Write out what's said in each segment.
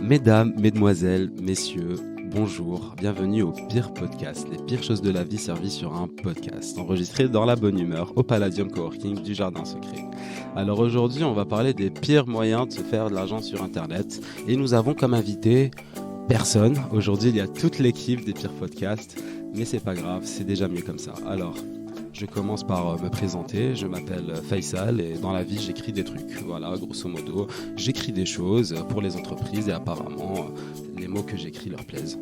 Mesdames, mesdemoiselles, messieurs, bonjour, bienvenue au Pire Podcast, les pires choses de la vie servies sur un podcast, enregistré dans la bonne humeur au Palladium Coworking du Jardin Secret. Alors aujourd'hui, on va parler des pires moyens de se faire de l'argent sur Internet et nous avons comme invité personne. Aujourd'hui, il y a toute l'équipe des Pires Podcasts, mais c'est pas grave, c'est déjà mieux comme ça. Alors, je commence par me présenter, je m'appelle Faisal et dans la vie j'écris des trucs, voilà, grosso modo, j'écris des choses pour les entreprises et apparemment les mots que j'écris leur plaisent.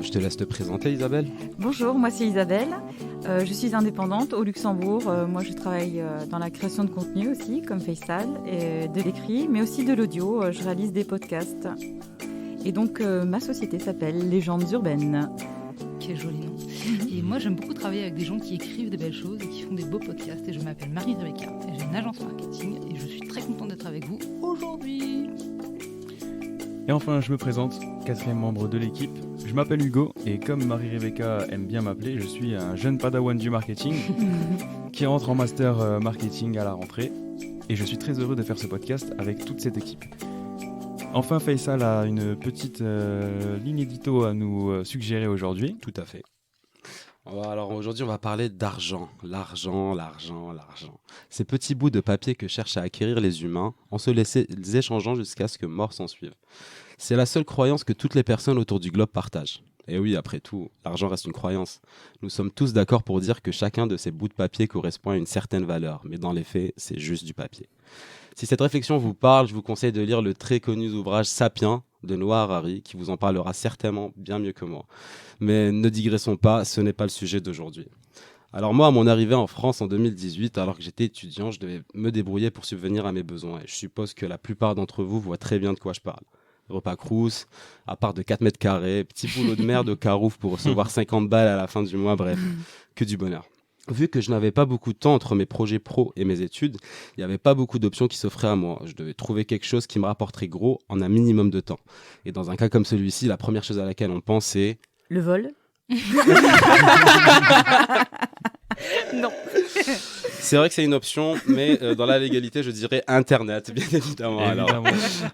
Je te laisse te présenter, Isabelle. Bonjour, moi c'est Isabelle, je suis indépendante au Luxembourg, moi je travaille dans la création de contenu aussi comme Faisal, et de l'écrit mais aussi de l'audio, je réalise des podcasts et donc ma société s'appelle Légendes Urbaines. Quel joli nom. Et moi, j'aime beaucoup travailler avec des gens qui écrivent des belles choses et qui font des beaux podcasts. Et je m'appelle Marie-Rebecca et j'ai une agence marketing et je suis très contente d'être avec vous aujourd'hui. Et enfin, je me présente, quatrième membre de l'équipe. Je m'appelle Hugo et comme Marie-Rebecca aime bien m'appeler, je suis un jeune padawan du marketing qui rentre en master marketing à la rentrée. Et je suis très heureux de faire ce podcast avec toute cette équipe. Enfin, Faisal a une petite ligne édito à nous suggérer aujourd'hui. Tout à fait. Alors aujourd'hui, on va parler d'argent. L'argent. Ces petits bouts de papier que cherchent à acquérir les humains en se les échangeant jusqu'à ce que mort s'en suive. C'est la seule croyance que toutes les personnes autour du globe partagent. Et oui, après tout, l'argent reste une croyance. Nous sommes tous d'accord pour dire que chacun de ces bouts de papier correspond à une certaine valeur, mais dans les faits, c'est juste du papier. Si cette réflexion vous parle, je vous conseille de lire le très connu ouvrage Sapiens de Noah Harari, qui vous en parlera certainement bien mieux que moi. Mais ne digressons pas, ce n'est pas le sujet d'aujourd'hui. Alors moi, à mon arrivée en France en 2018, alors que j'étais étudiant, je devais me débrouiller pour subvenir à mes besoins. Et je suppose que la plupart d'entre vous voient très bien de quoi je parle. Repas crous, appart de 4 mètres carrés, petit boulot de merde au Carouf pour recevoir 50 balles à la fin du mois, bref, que du bonheur. Vu que je n'avais pas beaucoup de temps entre mes projets pro et mes études, il n'y avait pas beaucoup d'options qui s'offraient à moi. Je devais trouver quelque chose qui me rapporterait gros en un minimum de temps. Et dans un cas comme celui-ci, la première chose à laquelle on pense, c'est... Le vol. Non. C'est vrai que c'est une option, mais dans la légalité, je dirais Internet, bien évidemment.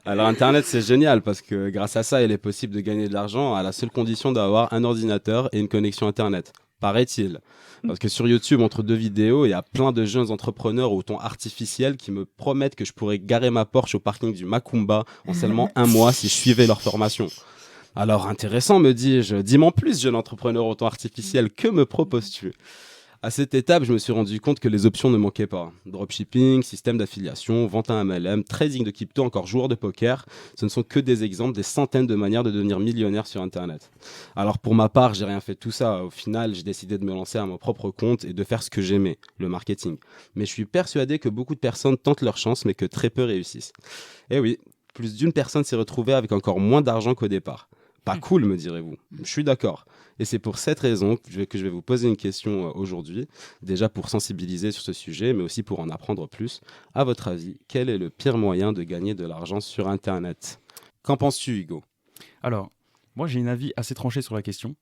Alors Internet, c'est génial parce que grâce à ça, il est possible de gagner de l'argent à la seule condition d'avoir un ordinateur et une connexion Internet. Paraît-il. Parce que sur YouTube, entre deux vidéos, il y a plein de jeunes entrepreneurs au ton artificiel qui me promettent que je pourrais garer ma Porsche au parking du Macumba en seulement un mois si je suivais leur formation. Alors intéressant, me dis-je. Dis-moi plus, jeune entrepreneur au ton artificiel, que me proposes-tu ? À cette étape, je me suis rendu compte que les options ne manquaient pas. Dropshipping, système d'affiliation, vente à MLM, trading de crypto, encore joueur de poker, ce ne sont que des exemples, des centaines de manières de devenir millionnaire sur Internet. Alors pour ma part, j'ai rien fait de tout ça. Au final, j'ai décidé de me lancer à mon propre compte et de faire ce que j'aimais, le marketing. Mais je suis persuadé que beaucoup de personnes tentent leur chance, mais que très peu réussissent. Et oui, plus d'une personne s'est retrouvée avec encore moins d'argent qu'au départ. Pas cool, me direz-vous. Je suis d'accord. Et c'est pour cette raison que je vais vous poser une question aujourd'hui, déjà pour sensibiliser sur ce sujet, mais aussi pour en apprendre plus. À votre avis, quel est le pire moyen de gagner de l'argent sur Internet ? Qu'en penses-tu, Hugo ? Alors, moi j'ai un avis assez tranché sur la question.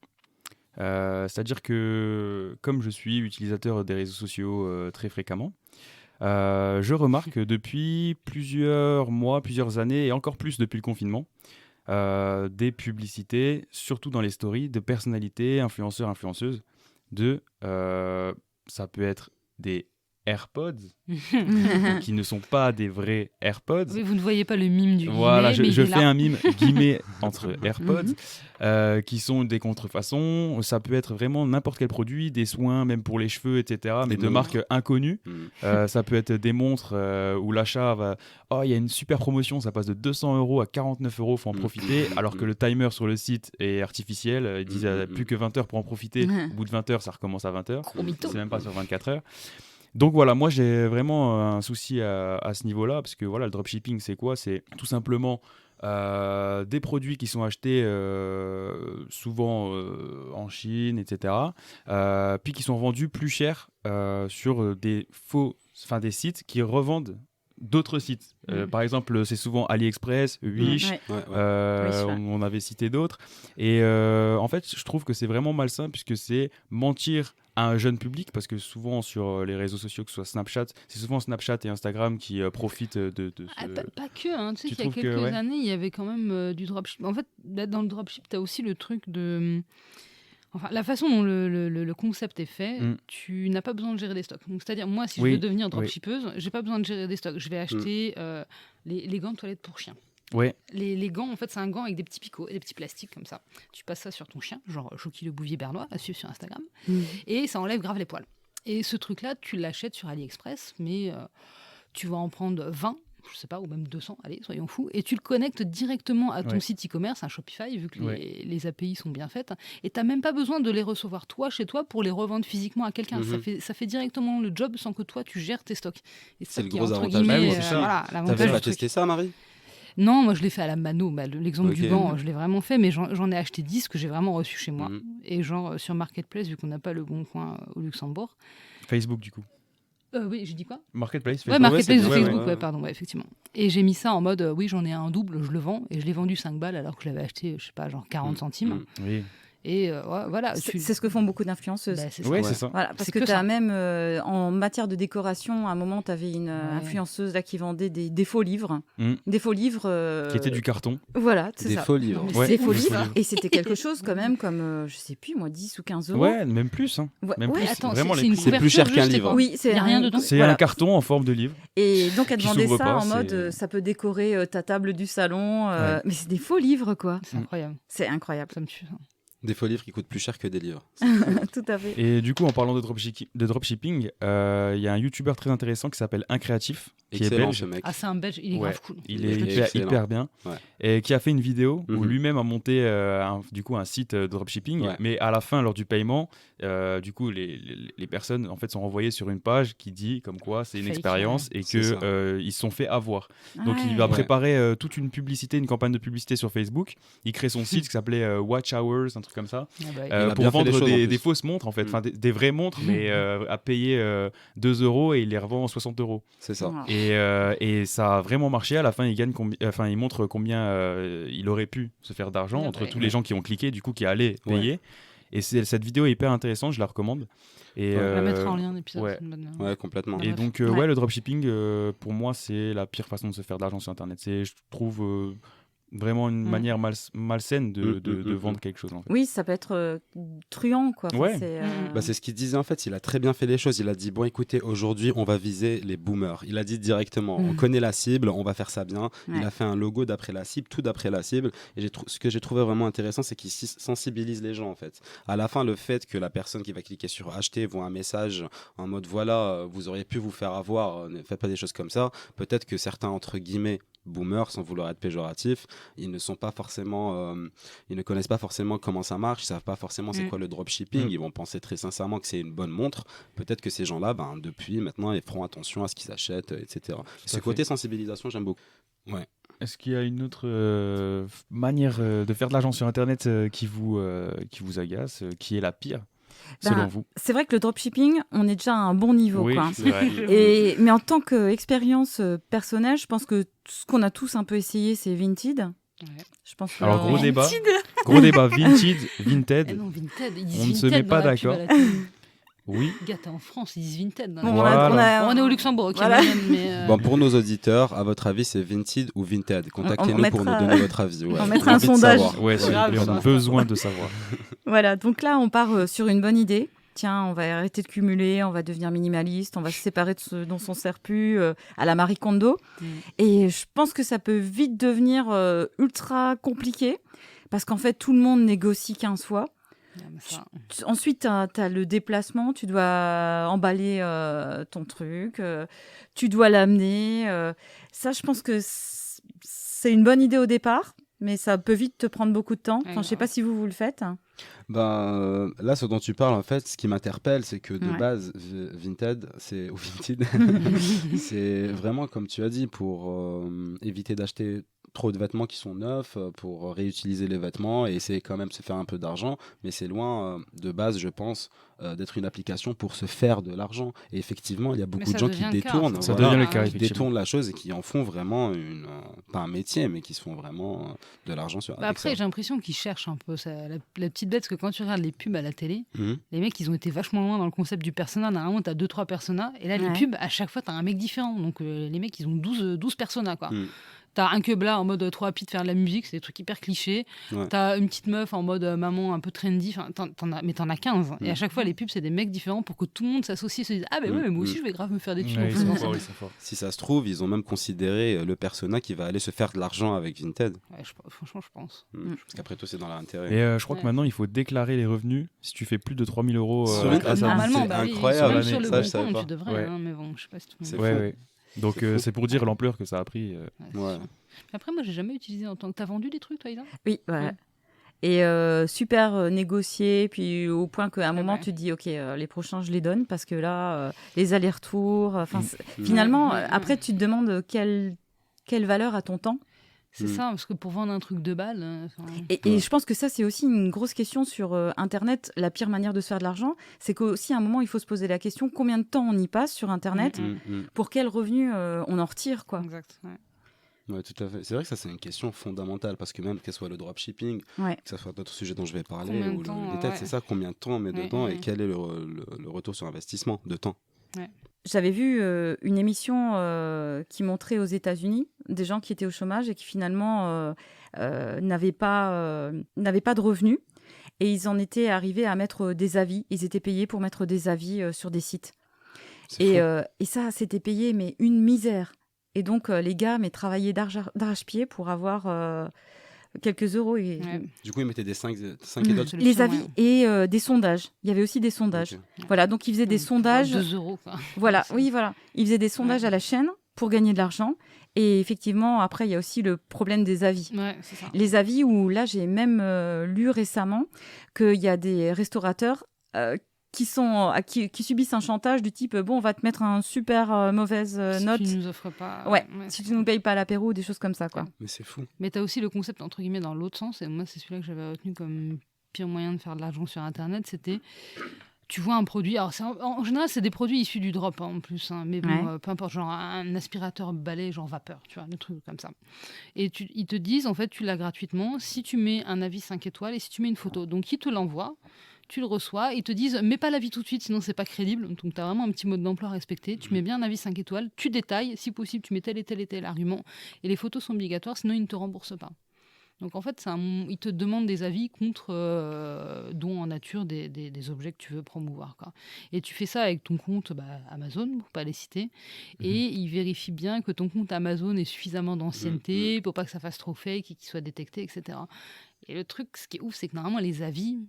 C'est-à-dire que comme je suis utilisateur des réseaux sociaux très fréquemment, je remarque que depuis plusieurs mois, plusieurs années et encore plus depuis le confinement, des publicités, surtout dans les stories, de personnalités, influenceurs, influenceuses, ça peut être des AirPods, qui ne sont pas des vrais AirPods. Oui, vous ne voyez pas le mime du guillemet, Voilà, mais je il est fais là. un mime guillemets entre AirPods, qui sont des contrefaçons. Ça peut être vraiment n'importe quel produit, des soins, même pour les cheveux, etc., mais de marques inconnues. Ça peut être des montres où l'achat va... Oh, il y a une super promotion, ça passe de 200 € à 49 €, faut en profiter, alors que le timer sur le site est artificiel. Ils disent plus que 20 heures pour en profiter. Au bout de 20 heures, ça recommence à 20 heures. Gros mytho. C'est même pas sur 24 heures. Donc voilà, moi j'ai vraiment un souci à ce niveau-là, parce que voilà, le dropshipping, c'est quoi ? C'est tout simplement des produits qui sont achetés souvent en Chine, etc., puis qui sont vendus plus cher sur des sites qui revendent d'autres sites. Par exemple, c'est souvent AliExpress, Wish, on avait cité d'autres. Et en fait, je trouve que c'est vraiment malsain puisque c'est mentir à un jeune public, parce que souvent sur les réseaux sociaux, que ce soit Snapchat, c'est souvent Snapchat et Instagram qui profitent de ce... Pas que, hein. Tu sais Tu qu'il y a trouves quelques que, ouais. années, il y avait quand même du dropship. En fait, là, dans le dropship, tu as aussi le truc de... Enfin, la façon dont le concept est fait, tu n'as pas besoin de gérer des stocks. Donc, c'est-à-dire, moi, si je veux devenir dropshippeuse, j'ai pas besoin de gérer des stocks. Je vais acheter les gants de toilette pour chien. Ouais. Les gants, en fait, c'est un gant avec des petits picots et des petits plastiques comme ça. Tu passes ça sur ton chien, genre Choki le Bouvier bernois, à suivre sur Instagram, et ça enlève grave les poils. Et ce truc-là, tu l'achètes sur AliExpress, mais tu vas en prendre 20, je sais pas, ou même 200, allez, soyons fous, et tu le connectes directement à ton site e-commerce, un Shopify, vu que les API sont bien faites, et tu n'as même pas besoin de les recevoir toi, chez toi, pour les revendre physiquement à quelqu'un. Ça fait directement le job sans que toi, tu gères tes stocks. Et c'est le qui est, gros entre avantage. guillemets, c'est ça. voilà, l'avantage T'avais du pas truc. testé ça, Marie? Non, moi je l'ai fait à la mano. L'exemple du Ok. gant, je l'ai vraiment fait, mais j'en ai acheté 10 que j'ai vraiment reçus chez moi. Et genre sur Marketplace, vu qu'on n'a pas le bon coin au Luxembourg. Facebook, du coup. Oui, j'ai dit quoi? Marketplace, Ouais, Facebook. Marketplace de ouais, Facebook, ouais. pardon, effectivement. Et j'ai mis ça en mode, oui, j'en ai un double, je le vends. Et je l'ai vendu 5 balles alors que je l'avais acheté, je sais pas, genre 40 centimes. Oui. Et voilà. C'est ce que font beaucoup d'influenceuses. Bah, c'est ça. Ouais, Ouais. c'est ça. Voilà, parce C'est que que tu as ça. même en matière de décoration, à un moment, tu avais une influenceuse là, qui vendait des faux livres. Des faux livres. Qui était du carton. Voilà, c'est Des ça. faux livres. Non, mais Ouais. Des faux Des livres. faux livres. Et c'était quelque chose quand même comme, je sais plus, moi, 10 ou 15 euros. Ouais, même plus. Hein. Ouais, Même ouais, plus. Attends, Vraiment, c'est les une prix. C'est plus cher couverture qu'un juste, livre. quoi. Oui, c'est Il y a rien dedans. C'est voilà. un carton en forme de livre. Et donc, elle qui vendait s'ouvre ça pas, en c'est- mode, ça peut décorer ta table du salon. Ouais. Mais c'est des faux livres, quoi. C'est incroyable. C'est incroyable. Ça me tue. Ça. Des faux livres qui coûtent plus cher que des livres. Tout à fait. Et du coup, en parlant de dropshipping, il y a un YouTuber très intéressant qui s'appelle Incréatif, qui est Excellent belge. ce mec. Ah, c'est un belge, il est Ouais. grave cool. Il Il est est hyper, excellent. hyper bien. Ouais. Et qui a fait une vidéo où Mhm. lui-même a monté un site de dropshipping. Ouais. Mais à la fin, lors du paiement, du coup, les personnes en fait, sont renvoyées sur une page qui dit comme quoi c'est une Fake, expérience et C'est ça. qu'ils se sont fait avoir. Donc il Ouais. va préparer toute une publicité, une campagne de publicité sur Facebook. Il crée son site qui s'appelait Watch Hours, un truc comme ça. Ah bah, Il a Pour bien fait les vendre choses, en plus. des fausses montres en fait, enfin des vraies montres, mais à payer 2 euros et il les revend 60 euros. C'est ça. Voilà. Et ça a vraiment marché. À la fin, il montre combien il aurait pu se faire d'argent Ouais, entre ouais. tous les gens qui ont cliqué, du coup, qui allaient payer. Et cette vidéo est hyper intéressante, je la recommande. Et, on la mettra en lien d'épisode. ouais. c'est une bonne- Ouais, complètement. Ouais. Et donc, Ouais. le dropshipping, pour moi, c'est la pire façon de se faire d'argent sur Internet. C'est, je trouve, vraiment une manière malsaine de vendre quelque chose. En fait. Oui, ça peut être truand, quoi. Enfin, Ouais. c'est, Bah, c'est ce qu'il disait en fait, il a très bien fait les choses. Il a dit bon écoutez, aujourd'hui on va viser les boomers. Il a dit directement, on connaît la cible, on va faire ça bien. Ouais. Il a fait un logo d'après la cible, tout d'après la cible. Et ce que j'ai trouvé vraiment intéressant, c'est qu'il sensibilise les gens en fait. À la fin, le fait que la personne qui va cliquer sur acheter voit un message en mode voilà, vous auriez pu vous faire avoir, ne faites pas des choses comme ça. Peut-être que certains entre guillemets boomers, sans vouloir être péjoratif, ils ne sont pas forcément, ils ne connaissent pas forcément comment ça marche, ils savent pas forcément c'est quoi le dropshipping, ils vont penser très sincèrement que c'est une bonne montre. Peut-être que ces gens-là, depuis maintenant, ils feront attention à ce qu'ils achètent, etc. Ce côté sensibilisation, j'aime beaucoup. Ouais. Est-ce qu'il y a une autre manière de faire de l'argent sur Internet qui vous agace, qui est la pire, selon vous? C'est vrai que le dropshipping, on est déjà à un bon niveau, Oui, quoi. c'est vrai. Mais en tant qu'expérience personnelle, je pense que ce qu'on a tous un peu essayé, c'est Vinted. Ouais. Je pense que Alors, gros débat. Vinted. Gros débat, Vinted. Eh non, Vinted. Ils disent On ne se Vinted met pas dans la pub d'accord. à la télé. Oui. Gars, t'es en France, ils disent Vinted. Bon, Voilà. On est au Luxembourg, ok, Voilà. mais Bon, pour nos auditeurs, à votre avis, c'est Vinted ou Vinted? Contactez-nous pour nous mettra- donner votre avis. Ouais. on mettra un envie de sondage. savoir. Ouais, s'il vous grave, plaît, on a grave. besoin de savoir. Voilà, donc là, on part sur une bonne idée. Tiens, on va arrêter de cumuler, on va devenir minimaliste, on va se séparer de ce dont on ne sert plus à la Marie Kondo. Et je pense que ça peut vite devenir ultra compliqué parce qu'en fait, tout le monde négocie 15 fois. Ensuite, tu as le déplacement, tu dois emballer ton truc, tu dois l'amener. Ça, je pense que c'est une bonne idée au départ, mais ça peut vite te prendre beaucoup de temps. Enfin, je ne sais pas si vous le faites. Là, ce dont tu parles, en fait, ce qui m'interpelle, c'est que de Ouais. base, Vinted, c'est vraiment, comme tu as dit, pour éviter d'acheter trop de vêtements qui sont neufs pour réutiliser les vêtements et essayer quand même de se faire un peu d'argent, mais c'est loin de base, je pense, d'être une application pour se faire de l'argent. Et effectivement, il y a beaucoup de gens qui détournent, ça devient le cas, qui détournent la chose et qui en font vraiment pas un métier, mais qui se font vraiment de l'argent sur. Après, j'ai l'impression qu'ils cherchent un peu ça, la petite bête, parce que quand tu regardes les pubs à la télé, les mecs, ils ont été vachement loin dans le concept du persona. Normalement, tu as 2-3 personas, et là, les pubs, à chaque fois, tu as un mec différent. Donc, les mecs, ils ont 12 personas, quoi. T'as un quebla en mode trop rapide faire de la musique, c'est des trucs hyper clichés. T'as une petite meuf en mode maman un peu trendy, mais t'en as 15. Et à chaque fois, les pubs, c'est des mecs différents pour que tout le monde s'associe et se dise ah, ben ouais, mais moi aussi, je vais grave me faire des thunes. Si ça se trouve, ils ont même considéré le persona qui va aller se faire de l'argent avec Vinted. Franchement, je pense. Parce qu'après tout, c'est dans leur intérêt. Et je crois que maintenant, il faut déclarer les revenus si tu fais plus de 3 000 euros. Normalement, c'est incroyable. Sur le bon compte, tu devrais, mais bon, je sais pas si tout le monde. Donc c'est pour dire l'ampleur que ça a pris. Après, moi, j'ai jamais utilisé en tant que. T'as vendu des trucs, toi, Isa ? Oui, voilà. Et super négocié, puis au point qu'à un moment, tu te dis, ok, les prochains, je les donne, parce que là, les allers-retours, finalement, après, tu te demandes quelle valeur a ton temps. C'est ça, parce que pour vendre un truc de balle... Et je pense que ça, c'est aussi une grosse question sur Internet. La pire manière de se faire de l'argent, c'est qu'aussi, à un moment, il faut se poser la question, combien de temps on y passe sur Internet, pour quel revenu on en retire, quoi. Exact, Ouais, tout à fait. C'est vrai que ça, c'est une question fondamentale parce que même que ce soit le dropshipping, que ce soit d'autres sujets dont je vais parler, ou les têtes, c'est ça, combien de temps on met dedans et quel est le retour sur investissement de temps. J'avais vu une émission qui montrait aux États-Unis des gens qui étaient au chômage et qui finalement n'avaient pas de revenus et ils en étaient arrivés à mettre des avis. Ils étaient payés pour mettre des avis sur des sites. Et ça, c'était payé, mais une misère. Et donc, les gars travaillaient d'arrache-pied pour avoir quelques euros. Et... Du coup, ils mettaient des 5 étoiles. Les avis et des sondages. Il y avait aussi des sondages. Okay. Voilà, donc ils faisaient des sondages. 2 euros, quoi. Voilà, oui, voilà. Ils faisaient des sondages à la chaîne pour gagner de l'argent. Et effectivement, après, il y a aussi le problème des avis. C'est ça. Les avis où, là, j'ai même lu récemment qu'il y a des restaurateurs qui subissent un chantage du type bon, on va te mettre un super mauvaise note si tu nous offres pas si tu nous payes pas l'apéro, des choses comme ça, quoi. Mais c'est fou. Mais tu as aussi le concept entre guillemets dans l'autre sens, et moi c'est celui-là que j'avais retenu comme pire moyen de faire de l'argent sur internet. C'était tu vois un produit, alors en général c'est des produits issus du drop en plus, mais bon, peu importe, genre un aspirateur balai genre vapeur, tu vois, des trucs comme ça, et ils te disent en fait tu l'as gratuitement si tu mets un avis 5 étoiles et si tu mets une photo, donc ils te l'envoient. Tu le reçois, ils te disent mets pas l'avis tout de suite, sinon c'est pas crédible. Donc tu as vraiment un petit mode d'emploi à respecter. Tu mets bien un avis 5 étoiles, tu détailles, si possible, tu mets tel et tel et tel argument. Et les photos sont obligatoires, sinon ils ne te remboursent pas. Donc en fait, ils te demandent des avis contre dons en nature des objets que tu veux promouvoir, quoi. Et tu fais ça avec ton compte Amazon, pour pas les citer. Et ils vérifient bien que ton compte Amazon ait suffisamment d'ancienneté pour pas que ça fasse trop fake et qu'il soit détecté, etc. Et le truc, ce qui est ouf, c'est que normalement les avis...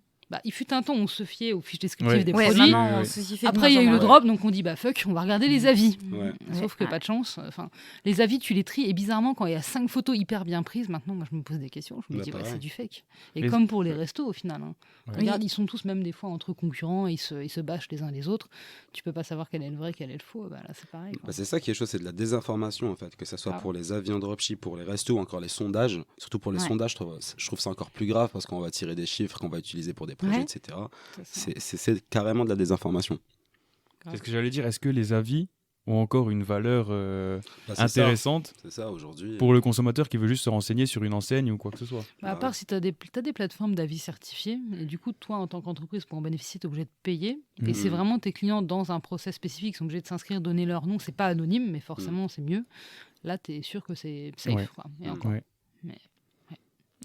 il fut un temps où on se fiait aux fiches descriptives des produits. Après, il y a eu le drop, donc on dit fuck, on va regarder les avis. Sauf que pas de chance. Les avis, tu les tries. Et bizarrement, quand il y a 5 photos hyper bien prises, maintenant, moi, je me pose des questions. Je me dis, c'est du fake. Et comme pour les restos, au final. Regarde, ils sont tous même des fois entre concurrents, ils se bâchent les uns les autres. Tu peux pas savoir quel est le vrai, quel est le faux. Là, c'est pareil. C'est ça qui est chaud, c'est de la désinformation, en fait. Que ce soit pour les avis en dropship, pour les restos, ou encore les sondages. Surtout pour les sondages, je trouve ça encore plus grave parce qu'on va tirer des chiffres qu'on va utiliser pour des projets, etc. C'est carrément de la désinformation. C'est ce que j'allais dire. Est-ce que les avis ont encore une valeur intéressante c'est ça, aujourd'hui, pour le consommateur qui veut juste se renseigner sur une enseigne ou quoi que ce soit? À part si tu as des plateformes d'avis certifiés, et du coup, toi, en tant qu'entreprise, pour en bénéficier, tu es obligé de payer. Et c'est vraiment tes clients dans un process spécifique qui sont obligés de s'inscrire, donner leur nom. C'est pas anonyme, mais forcément, c'est mieux. Là, tu es sûr que c'est safe. Quoi. Et encore. Mais...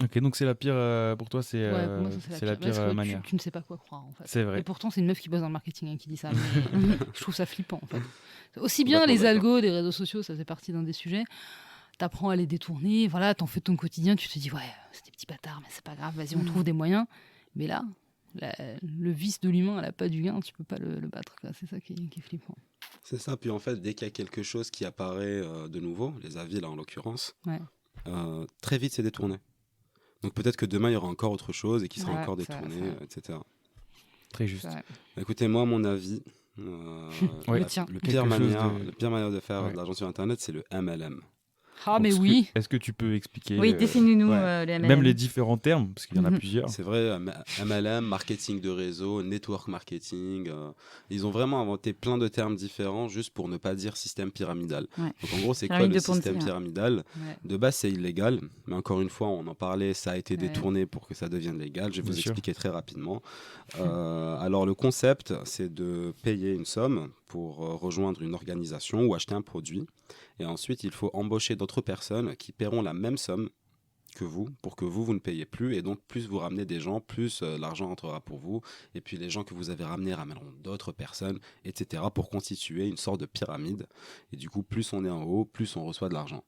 Ok, donc c'est la pire pour toi, c'est pour moi, c'est la pire manière. Tu ne sais pas quoi croire, en fait. C'est vrai. Et pourtant, c'est une meuf qui bosse dans le marketing qui dit ça. Mais je trouve ça flippant, en fait. Aussi bien les algos des réseaux sociaux, ça fait partie d'un des sujets. T'apprends à les détourner, voilà, t'en fais ton quotidien, tu te dis c'est des petits bâtards, mais c'est pas grave, vas-y, on trouve des moyens. Mais là, le vice de l'humain, elle a pas du gain, tu peux pas le battre, quoi. C'est ça qui est flippant. C'est ça. Puis en fait, dès qu'il y a quelque chose qui apparaît de nouveau, les avis là en l'occurrence, très vite c'est détourné. Donc peut-être que demain, il y aura encore autre chose et qui sera encore détourné, etc. Très juste. Écoutez, moi, à mon avis, la pire manière de faire de l'argent sur Internet, c'est le MLM. Ah, mais Donc, oui. Est-ce que tu peux expliquer Oui, définis-nous ouais. les MLM. même les différents termes, parce qu'il y en a plusieurs. C'est vrai, MLM, marketing de réseau, network marketing, ils ont vraiment inventé plein de termes différents juste pour ne pas dire système pyramidal. Ouais. Donc en gros, c'est quoi Pyramide le de Ponzi, système hein. pyramidal? Ouais. De base, c'est illégal, mais encore une fois, on en parlait, ça a été Ouais. détourné pour que ça devienne légal. Je vais Bien vous sûr. expliquer très rapidement. Alors le concept, c'est de payer une somme pour rejoindre une organisation ou acheter un produit. Et ensuite, il faut embaucher d'autres personnes qui paieront la même somme que vous, pour que vous ne payez plus. Et donc, plus vous ramenez des gens, plus l'argent entrera pour vous. Et puis, les gens que vous avez ramenés ramèneront d'autres personnes, etc. pour constituer une sorte de pyramide. Et du coup, plus on est en haut, plus on reçoit de l'argent.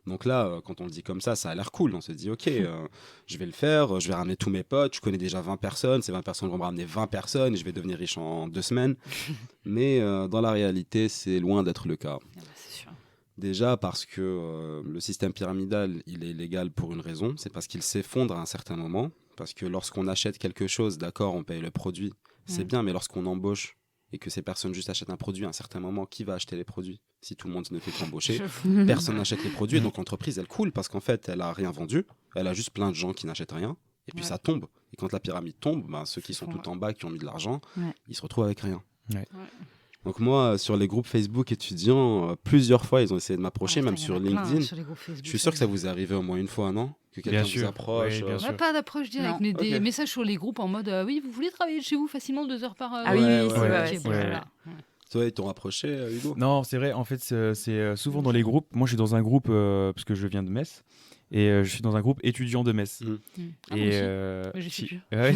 Donc là, quand on le dit comme ça a l'air cool. On se dit, ok, je vais le faire, je vais ramener tous mes potes, je connais déjà 20 personnes, ces 20 personnes vont me ramener 20 personnes et je vais devenir riche en 2 semaines. Mais dans la réalité, c'est loin d'être le cas. Ah bah, c'est sûr. Déjà parce que le système pyramidal, il est illégal pour une raison, c'est parce qu'il s'effondre à un certain moment. Parce que lorsqu'on achète quelque chose, d'accord, on paye le produit, c'est bien, mais lorsqu'on embauche et que ces personnes juste achètent un produit, à un certain moment, qui va acheter les produits? Si tout le monde ne fait qu'embaucher, personne n'achète les produits, et donc l'entreprise, elle coule parce qu'en fait, elle a rien vendu, elle a juste plein de gens qui n'achètent rien, et puis Ouais. ça tombe. Et quand la pyramide tombe, ben, ceux qui sont fond, tout en bas, qui ont mis de l'argent, Ouais. ils se retrouvent avec rien. Ouais. Donc moi, sur les groupes Facebook étudiants, plusieurs fois, ils ont essayé de m'approcher, même sur LinkedIn. Sur les groupes Facebook, Je suis sûr que ça vous est arrivé au moins une fois, non? Que quelqu'un Bien vous sûr. approche. Oui, bien sûr. Ouais, pas d'approche directe, Non. mais des Ok. messages sur les groupes en mode oui, vous voulez travailler de chez vous facilement 2 heures par Ah oui, Ouais, oui, ouais, c'est ouais, vrai, Ok, c'est bon, vrai. voilà. Toi, ils t'ont rapproché, Hugo? Non, c'est vrai, en fait, c'est souvent dans les groupes. Moi, je suis dans un groupe, parce que je viens de Metz, et je suis dans un groupe étudiant de Metz. Ah, moi Et aussi. Mais j'y suis plus. Ouais.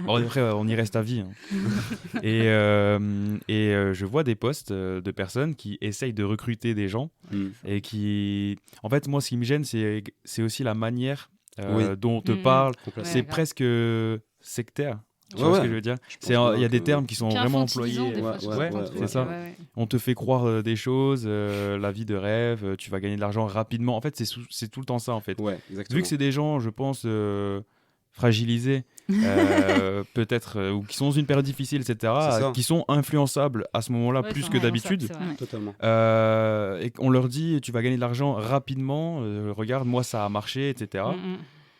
Bon, après, on y reste à vie. Hein. Et je vois des posts de personnes qui essayent de recruter des gens Mm. et qui... En fait, moi, ce qui me gêne, c'est aussi la manière Oui. dont on te Mhm. parle. Complètement. C'est grave. presque sectaire. Tu Ouais, vois ce ouais. que je veux dire? Je pense Il y a bien des que- termes qui sont Puis vraiment infantilisant, employés. des fois, Ouais, sur ouais, certains ouais, trucs. c'est ça. Ouais. On te fait croire des choses, la vie de rêve, tu vas gagner de l'argent rapidement. En fait, c'est tout le temps ça, en fait. Ouais, exactement. Vu que c'est des gens, je pense, fragilisés, peut-être, ou qui sont dans une période difficile, C'est etc., ça. qui sont influençables à ce moment-là Ouais, plus c'est que influençable, d'habitude. c'est vrai. Totalement. Et qu'on leur dit, tu vas gagner de l'argent rapidement, regarde, moi ça a marché, etc.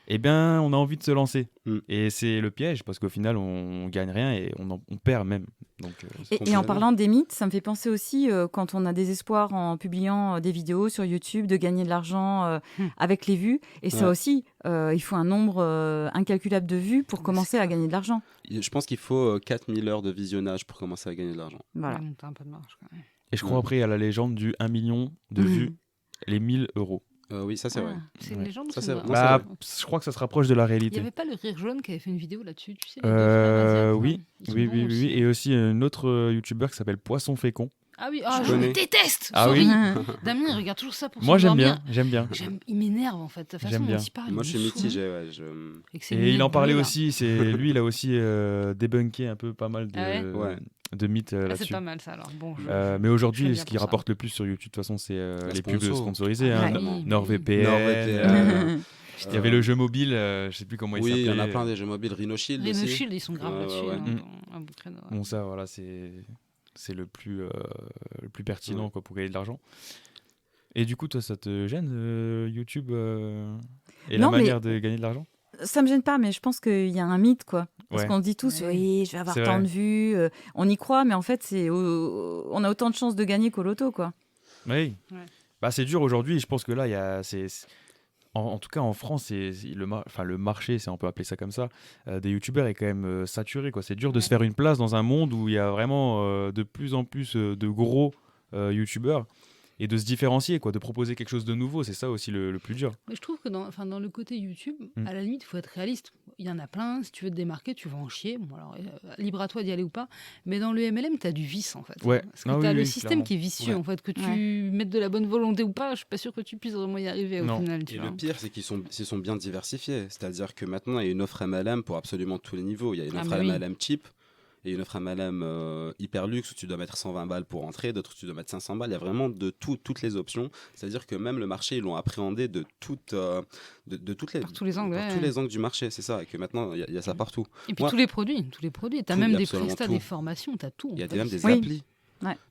Eh bien, on a envie de se lancer. Mm. Et c'est le piège, parce qu'au final, on gagne rien et on perd même. Donc, Et en complètement. parlant des mythes, ça me fait penser aussi, quand on a des espoirs en publiant des vidéos sur YouTube, de gagner de l'argent avec les vues. Et ça Ouais. aussi, il faut un nombre incalculable de vues pour commencer à gagner de l'argent. Je pense qu'il faut 4000 heures de visionnage pour commencer à gagner de l'argent. Voilà. Ouais, t'as un peu de marge quand même. et je crois après, il y a la légende du 1 million de vues, les 1000 euros. Oui, ça c'est vrai. C'est une Ouais. légende ou Ça, c'est c'est vrai vrai. Bah, Non, je crois que ça se rapproche de la Il n'y réalité. avait pas le Rire Jaune qui avait fait une vidéo là-dessus, tu sais les deux frères asiates, Oui, là. Ils sont oui, bons oui, aussi. oui. Et aussi un autre youtubeur qui s'appelle Poisson Fécond. Ah oui, Je je connais. le déteste. Ah Sorry. oui. Damien, il regarde toujours ça pour Moi, j'aime s'endormir. bien, j'aime bien. Il m'énerve en fait. La façon J'aime dont bien. il parle. Moi il je me suis saoule. mitigé. Ouais, Et que c'est Et il en nébuleux, parlait là. aussi, lui, il a aussi débunké un peu pas mal Ah ouais Ouais. de mythes Ah, c'est là-dessus. pas mal ça alors. Bon, Mais je aujourd'hui, suis ce qui bien pour ça. rapporte le plus sur YouTube, de toute façon, c'est les pubs sponsors. sponsorisées. Ah, hein. oui, NordVPN. NordVPN. Il y avait le jeu mobile, je sais plus comment il Oui, s'appelait. il y en a plein des jeux mobiles. Rhino Shield Rhino aussi. Shield, ils sont graves Ouais, là-dessus. ouais, hein, ouais. dans un bout de créneau, ouais. Bon, ça, voilà, c'est le plus pertinent Ouais. quoi, pour gagner de l'argent. Et du coup, toi, ça te gêne, YouTube et Non, la mais- manière de gagner de l'argent? Ça me gêne pas, mais je pense qu'il y a un mythe, quoi. Parce Ouais. qu'on dit tous, Ouais. oui, je vais avoir C'est tant vrai. de vues. On y croit, mais en fait, on a autant de chances de gagner qu'au loto, quoi. Oui. Ouais. Bah, c'est dur aujourd'hui. Je pense que là, il y a, en tout cas en France, le marché, si on peut appeler ça comme ça, des youtubeurs est quand même saturé, quoi. C'est dur de se faire une place dans un monde où il y a vraiment de plus en plus de gros youtubeurs et de se différencier, quoi, de proposer quelque chose de nouveau. C'est ça aussi le plus dur. Mais je trouve que dans le côté YouTube, Mm. à la limite, il faut être réaliste. Il y en a plein. Si tu veux te démarquer, tu vas en chier. Bon, alors, libre à toi d'y aller ou pas. Mais dans le MLM, tu as du vice, en fait. Ouais. Parce que Ah tu oui, as le oui, système clairement. qui est vicieux, Ouais. en fait. Que tu Ouais. mettes de la bonne volonté ou pas, je suis pas sûr que tu puisses vraiment y arriver au Non. final. Tu Et vois. le pire, c'est qu'ils sont bien diversifiés. C'est-à-dire que maintenant, il y a une offre MLM pour absolument tous les niveaux. Il y a une Ah, offre mais oui. MLM cheap et une offre MLM hyper luxe où tu dois mettre 120 balles pour entrer, d'autres où tu dois mettre 500 balles. Il y a vraiment de toutes les options. C'est-à-dire que même le marché, ils l'ont appréhendé de toutes les, Par tous les angles, par ouais. tous les angles du marché. C'est ça. Et que maintenant, il y a ça partout. Et puis Moi- tous les produits. Tu as Tout, même il y a des absolument prestats, tout. des formations, tu as tout. Il y a en fait. même des Oui. applis.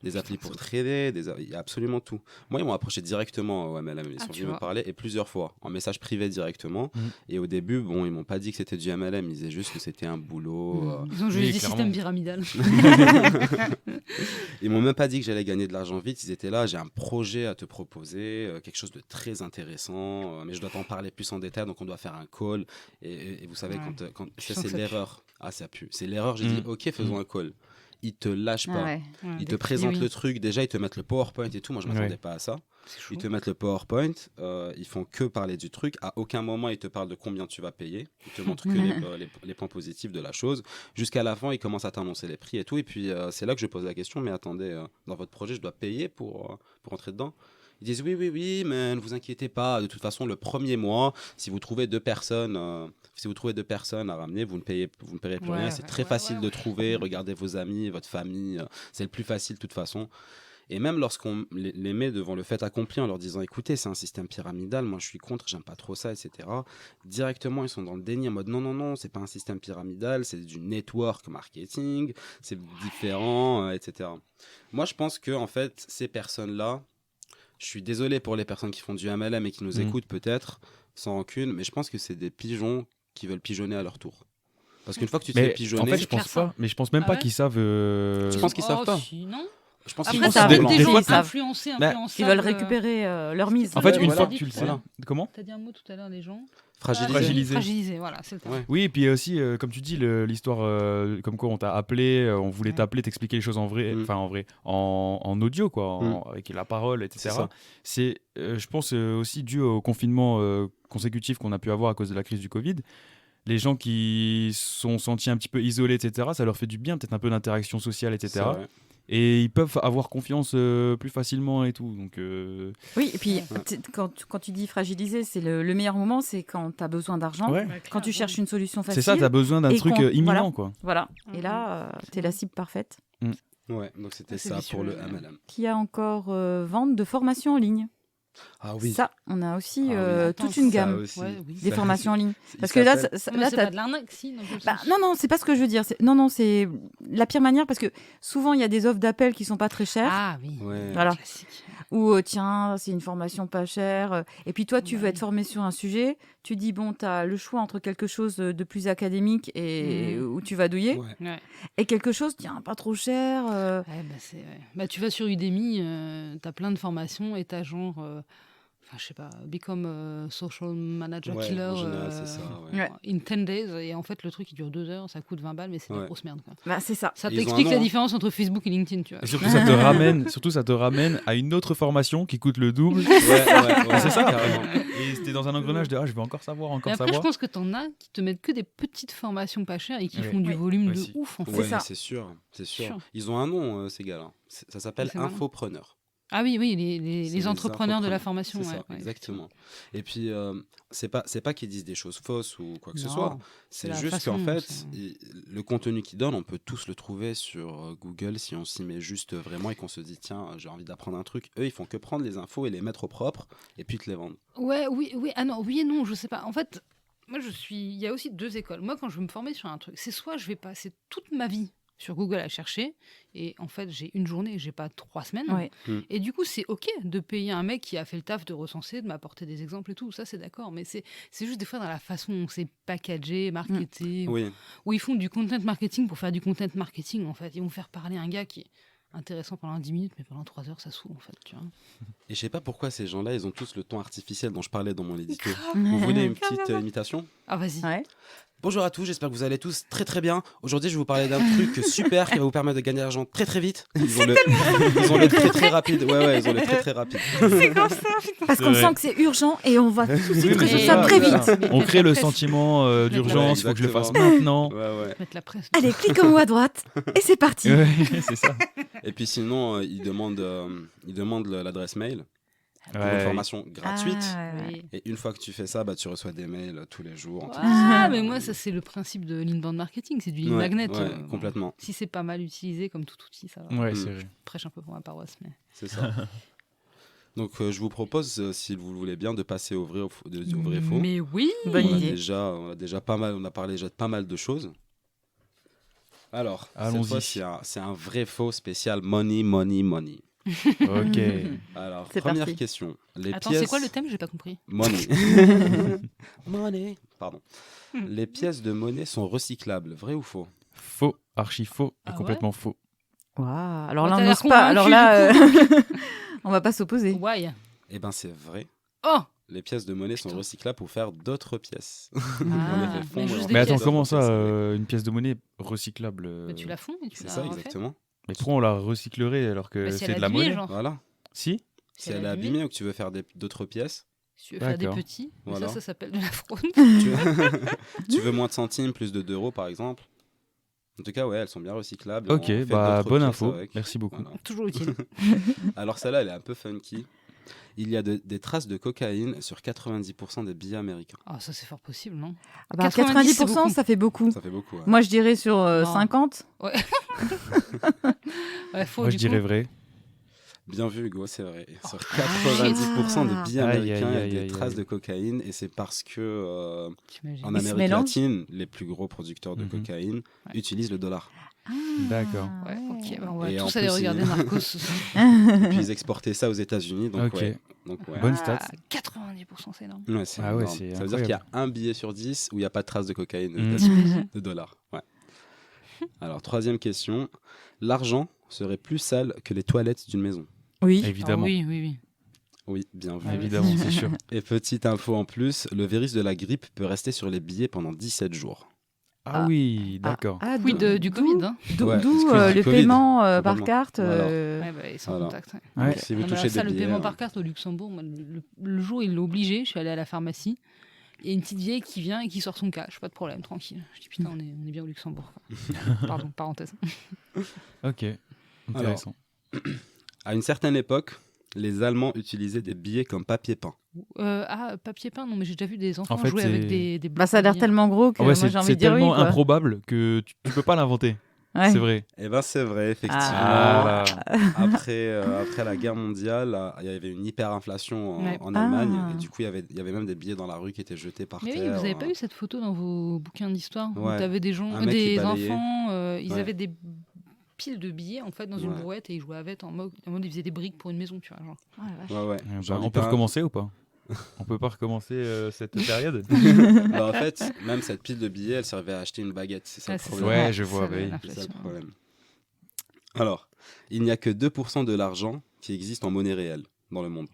Des applis pour trader, il y a absolument tout. Moi, ils m'ont approché directement au MLM. Ils sont venus me parler, et plusieurs fois, en message privé directement. Et au début, ils m'ont pas dit que c'était du MLM, ils disaient juste que c'était un boulot. Ils ont juste des systèmes pyramidal. Ils m'ont même pas dit que j'allais gagner de l'argent vite. Ils étaient là, j'ai un projet à te proposer, quelque chose de très intéressant, mais je dois t'en parler plus en détail, donc on doit faire un call. Et vous savez, quand ça, c'est l'erreur. Ah, ça pue. C'est l'erreur. J'ai dit, ok, faisons un call. Ils te lâchent pas. Ils te présentent le truc. Déjà, ils te mettent le PowerPoint et tout. Moi, je m'attendais pas à ça. Ils te mettent le PowerPoint. Ils font que parler du truc. À aucun moment, ils te parlent de combien tu vas payer. Ils te montrent que les points positifs de la chose. Jusqu'à la fin, ils commencent à t'annoncer les prix et tout. Et puis, c'est là que je pose la question. Mais attendez, dans votre projet, je dois payer pour entrer dedans. Ils disent oui, mais ne vous inquiétez pas. De toute façon, le premier mois, si vous trouvez 2 personnes à ramener, vous ne payerez plus rien. C'est très facile de trouver. Regardez vos amis, votre famille. C'est le plus facile de toute façon. Et même lorsqu'on les met devant le fait accompli en leur disant écoutez, c'est un système pyramidal, moi je suis contre, j'aime pas trop ça, etc. Directement, ils sont dans le déni en mode non, c'est pas un système pyramidal, c'est du network marketing, c'est différent, etc. Moi, je pense que en fait, ces personnes-là, je suis désolé pour les personnes qui font du MLM et qui nous écoutent peut-être, sans rancune, mais je pense que c'est des pigeons qui veulent pigeonner à leur tour. Parce qu'une fois que tu te fais pigeonner... En fait, je pense pas. Mais je pense même pas qu'ils savent... Tu penses qu'ils savent pas non. Je pense Après, qu'ils ça savent. des gens influencés. Ils veulent récupérer leur mise. En fait, une fois que tu le sais... Comment ? T'as dit un mot tout à l'heure, les gens Fragilisé, voilà, c'est le terme. Oui, et puis aussi, comme tu dis, l'histoire comme quoi on t'a appelé, on voulait t'appeler, t'expliquer les choses en vrai, en audio, quoi, avec la parole, etc. C'est je pense, aussi dû au confinement consécutif qu'on a pu avoir à cause de la crise du Covid. Les gens qui sont sentis un petit peu isolés, etc., ça leur fait du bien, peut-être un peu d'interaction sociale, etc. Et ils peuvent avoir confiance plus facilement et tout. Donc, oui, et puis quand tu dis fragilisé, c'est le meilleur moment, c'est quand tu as besoin d'argent, quand tu cherches une solution facile. C'est ça, tu as besoin d'un truc imminent, quoi. Voilà, et là, tu es la cible parfaite. Ouais, donc c'était ça pour le MLM. Qui a encore vente de formations en ligne. Ah oui. Ça, on a aussi toute une gamme des formations en ligne. Parce que là, c'est pas de l'arnaque, si. Non, c'est pas ce que je veux dire. Non, c'est la pire manière parce que souvent il y a des offres d'appel qui sont pas très chères. Ah oui. Voilà. Ou tiens, c'est une formation pas chère. Et puis toi, tu veux être formé sur un sujet. Tu dis bon, tu as le choix entre quelque chose de plus académique et où tu vas douiller, et quelque chose, tiens, pas trop cher. Tu vas sur Udemy, tu as plein de formations et tu as genre, je sais pas, Become Social Manager Killer en général, c'est ça, in 10 days. Et en fait, le truc, il dure 2 heures, ça coûte 20 balles, mais c'est de la grosse merde. Quoi. C'est ça. Ça t'explique la différence entre Facebook et LinkedIn, tu vois. Et surtout, ça te ramène à une autre formation qui coûte le double. C'est ça, carrément. Et c'était dans un engrenage de je veux encore savoir, après, je pense que t'en as qui te mettent que des petites formations pas chères et qui font du volume de ouf. En fait. Ouais, c'est sûr. Ils ont un nom, ces gars-là. Ça s'appelle Infopreneur. Ah oui, les entrepreneurs de la formation. C'est ça, exactement. Et puis, c'est pas qu'ils disent des choses fausses ou quoi que ce soit. C'est juste qu'en fait, le contenu qu'ils donnent, on peut tous le trouver sur Google si on s'y met juste vraiment et qu'on se dit, tiens, j'ai envie d'apprendre un truc. Eux, ils font que prendre les infos et les mettre au propre et puis te les vendre. Oui. Ah non, oui et non, je sais pas. En fait, moi, il y a aussi 2 écoles. Moi, quand je veux me former sur un truc, c'est soit je vais passer toute ma vie sur Google à chercher, et en fait j'ai une journée, j'ai pas 3 semaines, et du coup c'est ok de payer un mec qui a fait le taf de recenser, de m'apporter des exemples et tout, ça c'est d'accord, mais c'est juste des fois dans la façon dont c'est packagé, marketé, où ils font du content marketing pour faire du content marketing, en fait, ils vont faire parler un gars qui est intéressant pendant 10 minutes, mais pendant 3 heures ça saoule, en fait, tu vois. Et je sais pas pourquoi ces gens-là, ils ont tous le ton artificiel dont je parlais dans mon édito. Vous voulez une petite imitation ? Ah vas-y. Bonjour à tous, j'espère que vous allez tous très très bien. Aujourd'hui, je vais vous parler d'un truc super qui va vous permettre de gagner de l'argent très très vite. Ils ont le très très rapide. Ouais, ils ont le très très rapide. C'est comme ça. Parce qu'on sent que c'est urgent et on va tout de suite résoudre ça très vite. On crée le sentiment d'urgence, il faut que je le fasse maintenant. Mettre la presse. Allez, clique en haut à droite et c'est parti. C'est ça. Et puis sinon, ils demandent l'adresse mail. Pour une formation gratuite. Et une fois que tu fais ça, tu reçois des mails tous les jours. Mais moi, ça, c'est le principe de l'inbound marketing. C'est du lead magnet. Complètement. Si c'est pas mal utilisé comme tout outil, ça va. C'est vrai. Je prêche un peu pour ma paroisse. Mais... C'est ça. Donc, je vous propose, si vous le voulez bien, de passer au vrai et faux. Mais oui, bonne idée. On a déjà pas mal, on a parlé déjà de pas mal de choses. Alors, Allons-y. cette fois, c'est un vrai faux spécial money, money, money. Ok. Alors, C'est première parti. question. Les Attends, pièces... c'est quoi le thème? J'ai pas compris. Money. Money. Pardon. Les pièces de monnaie sont recyclables, vrai ou faux? Faux, archi faux et Ah complètement faux. Waouh. Alors Bah, là, t'as on l'air n'ose pas. Alors convaincu, là, on va pas s'opposer. Why? Eh ben, c'est vrai. Oh. Les pièces de monnaie sont Putain. recyclables pour faire d'autres pièces. Ah, On les fait mais fondre juste en des Mais attends, pièces. comment ça, d'autres pièces avec. une pièce de monnaie recyclable Bah, tu la fonds et tu C'est la ça, refais. exactement. Mais pourquoi on la recyclerait alors que Bah, si c'est elle de est la abîmée, monnaie genre. Voilà. Si Si elle est abîmée ou que tu veux faire d'autres pièces, Si tu veux faire des D'accord. petits, mais Voilà. ça s'appelle de la fraude. tu veux moins de centimes, plus de d'euros par exemple. En tout cas, ouais, elles sont bien recyclables. Ok, On fait bah d'autres bonne pièces info, avec. merci beaucoup. Voilà. Toujours utile. Alors celle-là, elle est un peu funky. Il y a des traces de cocaïne sur 90% des billets américains. Ah, ça c'est fort possible, non? Ah bah, 90, 90%, c'est beaucoup. ça fait beaucoup. Ça fait beaucoup. Ouais. Moi, je dirais sur Non. 50. Ouais, faux, Moi je du dirais coup. vrai. Bien vu, Hugo, c'est vrai. Sur Oh, 90% des billets Aïe, américains, il y a aïe, des aïe, traces aïe. de cocaïne. Et c'est parce que T'imagines. en Ils se Amérique mélangent. latine, les plus gros producteurs de Mhm. cocaïne utilisent le dollar. D'accord. Ouais, ok, bah, on va Et en tous aller plus, regarder il- Narcos ce soir. Et puis ils exportaient ça aux États-Unis. Donc, Ok. ouais. Donc, ouais. Bonne stat. Ah, 90%, c'est énorme. Ouais, c'est Ah ouais, énorme. c'est Ça veut dire qu'il y a incroyable. un billet sur 10 où il n'y a pas de traces de cocaïne, Mm. de dollars. Ouais. Alors, troisième question. L'argent serait plus sale que les toilettes d'une maison. Oui. Évidemment. Ah, oui, oui, oui. Oui, bien vu. Ah, Évidemment, c'est sûr. Et petite info en plus, le virus de la grippe peut rester sur les billets pendant 17 jours. Ah oui, d'accord. Ah, Quid du Covid, hein? D'où Ouais, d'où, excuse du le Covid, paiement par complètement. carte. Voilà. Ouais, bah, ils sont en Voilà. contact. Ouais. Ouais. Donc, si vous Non, mais touchez ça, des le billets... paiement par carte au Luxembourg, moi, le jour où ils l'ont obligé, je suis allée à la pharmacie. Il y a une petite vieille qui vient et qui sort son cash, pas de problème, tranquille. Je dis putain, on est bien au Luxembourg. quoi. Pardon, parenthèse. Ok, intéressant. À une certaine époque, les Allemands utilisaient des billets comme papier peint. Papier peint, non, mais j'ai déjà vu des enfants En fait, jouer avec c'est- des Bah, ça a l'air billets. tellement gros que Ah ouais, moi, j'ai envie c'est de dire oui. tellement quoi. improbable que tu peux pas l'inventer. Ouais. C'est vrai. Eh ben c'est vrai, effectivement. Ah. Après la guerre mondiale, il y avait une hyperinflation Ouais. en Allemagne. Ah. Et du coup, il y avait même des billets dans la rue qui étaient jetés par Mais oui, terre. vous avez pas eu cette photo dans vos bouquins d'histoire où Ouais. t'avais des gens, Un mec qui des balayait. enfants, ils Ouais. avaient des piles de billets en fait dans une Ouais. brouette et ils jouaient avec en mode ils faisaient des briques pour une maison, tu vois. Genre. Oh la vache. Ouais, ouais. J'en On lis peut pas un. recommencer ou pas? On peut pas recommencer cette période? Bah, en fait, même cette pile de billets, elle servait à acheter une baguette. C'est ça Ah, le c'est problème. Ouais, je vois, Ça, bah oui. C'est ça l'inflation. le problème. Alors, il n'y a que 2% de l'argent qui existe en monnaie réelle dans le monde.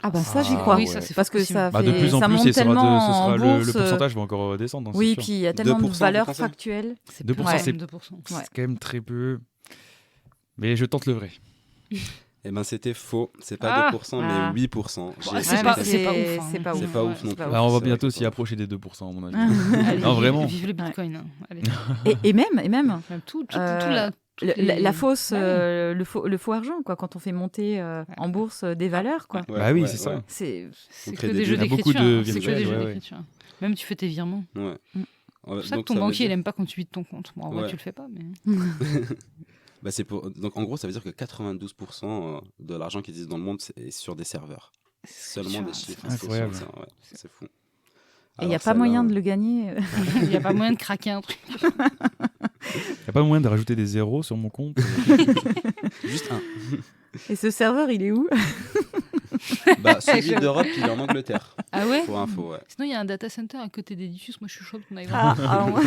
Ah bah ça, j'y Ah, crois. Oui, ouais. ça c'est Parce que possible. ça Bah, de fait- plus en ça plus, monte et tellement ce sera en le bourse, pourcentage va encore descendre. hein, Oui, c'est puis sûr. il y a tellement de 2%, valeurs vous pensez factuelles. C'est 2%, plein, c'est- 2%. C'est Ouais. quand même très peu. Mais je tente le vrai. Eh ben, c'était faux. C'est pas Ah. 2%, Ah. mais 8%. J'ai Ouais, essayé c'est de pas- faire- c'est pas ouf, hein. C'est pas C'est ouf. pas Ouais, ouf non c'est pas plus. ouf. Bah, on va C'est vrai bientôt que s'y c'est pas approcher des 2%, à mon avis. Allez, Non, vraiment. Vive le bitcoin. hein. Allez. Et même Enfin, tout Euh, toutes la les- fausse, Bah oui. le faux argent, quoi, quand on fait monter en bourse des valeurs, quoi. Ouais, Bah oui, ouais, c'est ça. ouais. C'est C'est On que crée des des jeux deals. Il y a beaucoup d'écriture. de hein. C'est que virtuels, des jeux ouais, ouais. d'écriture. Même tu fais tes virements. Ouais. Mm. C'est pour ça que Donc, ton ça veut banquier, il dire- aime pas quand tu vides ton compte. Bon, en vrai, Ouais. tu le fais pas, mais. Bah, donc en gros, ça veut dire que 92% de l'argent qui existe dans le monde est sur des serveurs. Seulement des chiffres. Incroyable. C'est ouais, c'est fou. Et il n'y a Alors, pas celle-là, moyen de le gagner. Il n'y a pas moyen de craquer un truc. Il n'y a pas moyen de rajouter des zéros sur mon compte? Juste un. Et ce serveur, il est où? Bah, celui d'Europe, il est en Angleterre. Ah ouais? Pour info, ouais. Sinon, il y a un data center à côté d'Edifice. Moi, je suis chaude qu'on aille Ah, voir. alors,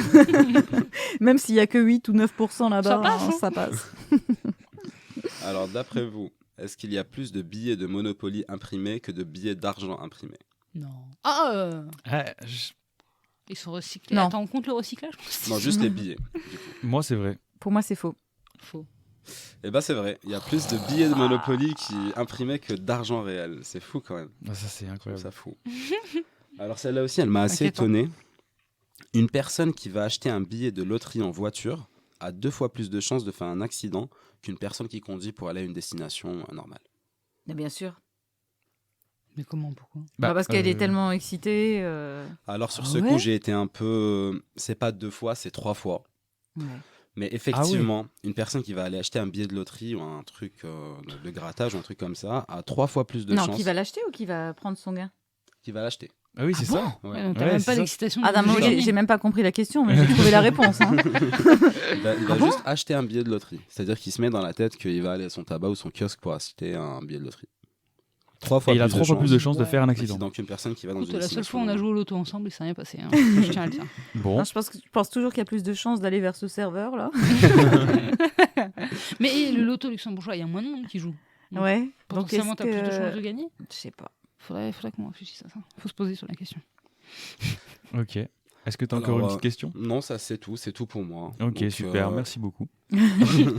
même s'il n'y a que 8 ou 9% là-bas, Ça passe, hein. ça passe. Alors, d'après vous, est-ce qu'il y a plus de billets de Monopoly imprimés que de billets d'argent imprimés? Non. Ah, ils sont recyclés. Non. Attends, on compte le recyclage? Non, juste les billets. Moi, c'est vrai. Pour moi, c'est faux. Faux. Eh ben, c'est vrai. Il y a plus de billets de Monopoly qui imprimés que d'argent réel. C'est fou quand même. Ah, ça, c'est Je trouve incroyable. ça fou. Alors, celle-là aussi, elle m'a assez Inquiétant. étonné. Une personne qui va acheter un billet de loterie en voiture a 2 fois plus de chances de faire un accident qu'une personne qui conduit pour aller à une destination normale. Mais bien sûr. Mais comment? Pourquoi? Bah, parce qu'elle est euh, tellement excitée. Alors, sur Ah ce ouais coup, j'ai été un peu. C'est pas 2 fois, c'est 3 fois. Ouais. Mais effectivement, une personne qui va aller acheter un billet de loterie ou un truc de grattage ou un truc comme ça a 3 fois plus de Non, chances qui va l'acheter ou qui va prendre son gain? qui va l'acheter. Ah oui, c'est ça. Ouais, Ouais. donc t'as Ouais, même c'est pas ça. d'excitation. Ah non, de moi, gagner. j'ai même pas compris la question, mais j'ai trouvé la réponse. Hein. Il va juste acheter un billet de loterie. C'est-à-dire qu'il se met dans la tête qu'il va aller à son tabac ou son kiosque pour acheter un billet de loterie. 3 fois Et il a plus 3 de fois plus de chances chances de faire un accident. d'accident qu'une personne qui va dans Écoute, une la seule fois où on a destination. joué au loto ensemble, il s'est rien passé. Hein. Je tiens à le dire. Bon, Non, je pense toujours qu'il y a plus de chances d'aller vers ce serveur là. Mais le loto luxembourgeois, il y a moins de monde qui joue. Ouais. Potentiellement, t'as plus de chances de que... gagner. Je sais pas. Faudrait qu'on réfléchisse à ça. Faut se poser sur la question. ok. Est-ce que tu as Alors, encore une petite question? Non, ça c'est tout pour moi. Ok, Donc, super, merci beaucoup.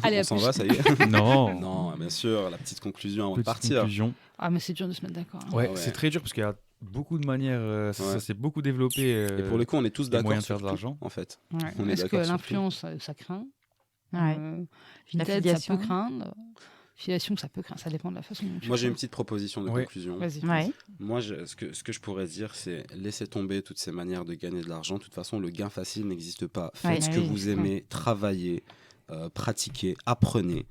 Allez, On à s'en plus. va, ça y est. Non, Non, bien sûr, la petite conclusion avant de petite partir. conclusion. Ah, mais c'est dur de se mettre d'accord. hein. Ouais, Ah ouais. c'est très dur parce qu'il y a beaucoup de manières, ça Ouais. s'est beaucoup développé. Et pour le coup, on est tous les d'accord moyens de sur faire de tout, l'argent. en fait. Ouais. On est Est-ce que d'accord sur l'influence, ça craint Ouais. Vinted, ça filiation. peut craindre. Filiation, ça peut craindre. Ça dépend de la façon dont tu Moi, fais. j'ai une petite proposition de Ouais. conclusion. Vas-y. Ouais. Moi, ce que je pourrais dire, c'est laisser tomber toutes ces manières de gagner de l'argent. De toute façon, le gain facile n'existe pas. Faites Ouais. ce Ah que oui, vous c'est aimez, travaillez, pratiquez, apprenez.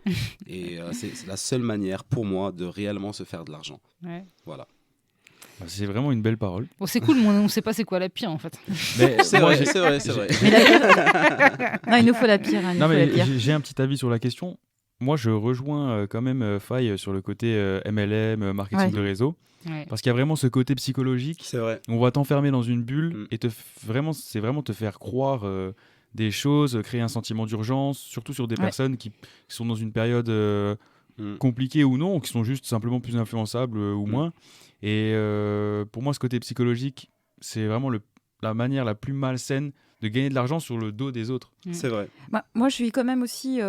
Et c'est la seule manière pour moi de réellement se faire de l'argent. Ouais. Voilà. C'est vraiment une belle parole. Bon, c'est cool, mais on sait pas c'est quoi la pire en fait. Mais C'est moi, vrai, j'ai- c'est vrai, c'est vrai. Mais la pire... non, il nous faut la pire. Hein, il Non, nous faut la mais pire. j'ai un petit avis sur la question. Moi, je rejoins quand même Faye sur le côté MLM, marketing Ouais. de réseau. Ouais. Parce qu'il y a vraiment ce côté psychologique. C'est vrai. On va t'enfermer dans une bulle Mm. et c'est vraiment te faire croire des choses, créer un sentiment d'urgence, surtout sur des Ouais. personnes qui sont dans une période Mm. compliquée ou non, ou qui sont juste simplement plus influençables ou Mm. moins. Et pour moi, ce côté psychologique, c'est vraiment la manière la plus malsaine de gagner de l'argent sur le dos des autres. C'est vrai. Moi, je suis quand même aussi.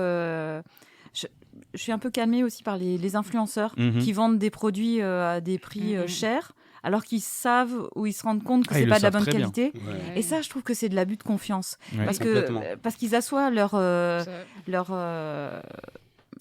Je suis un peu calmée aussi par les influenceurs Mhm. qui vendent des produits à des prix Mhm. chers, alors qu'ils savent ou ils se rendent compte que Ah, ils c'est le pas de la savent bonne très bien. qualité. Ouais. Et ça, je trouve que c'est de l'abus de confiance. Ouais. Parce Complètement. parce qu'ils assoient leur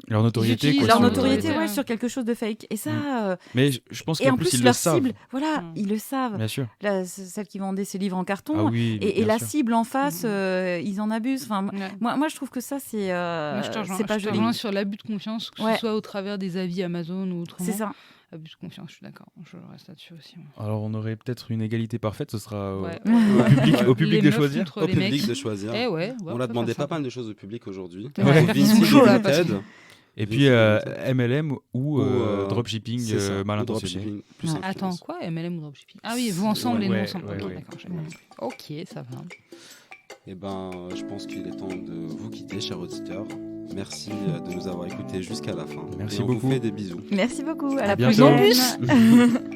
Leur notoriété. utilisent quoi, leur sur- notoriété ouais. sur quelque chose de fake. Et ça, Mais je pense et qu'en en plus, plus ils leur le savent. cible, voilà, Mm. ils le savent. Bien sûr. Là, celle qui vendait ses livres en carton. Ah oui, Et bien la sûr. cible en face, ils en abusent. Enfin, Ouais. moi, je trouve que ça, c'est Moi, je te rejoins, c'est pas je te joli. rejoins sur l'abus de confiance, que Ouais. ce soit au travers des avis Amazon ou autrement. C'est ça. Abus de confiance, je suis d'accord. Je reste là-dessus aussi. moi. Alors, on aurait peut-être une égalité parfaite, ce sera Ouais. Ouais. au public Les de meufs choisir. contre Au les public mecs. de choisir. Eh ouais, On a demandé pas mal de choses au public aujourd'hui. Ouais. Vinted, Ils sont chauds, là, parce Vinted, Et puis MLM ou dropshipping c'est ça, mal ou intentionné. dropshipping, plus Ouais. influence. Attends, quoi MLM ou dropshipping? Ah oui, vous ensemble et Ouais, nous ensemble. ouais, Ok, ouais. d'accord, j'ai compris. Ok, ça va. Eh ben, je pense qu'il est temps de vous quitter, chers auditeurs. Merci de nous avoir écoutés jusqu'à la fin. Merci Et on beaucoup. vous fait des bisous. Merci beaucoup. À la bientôt. prochaine.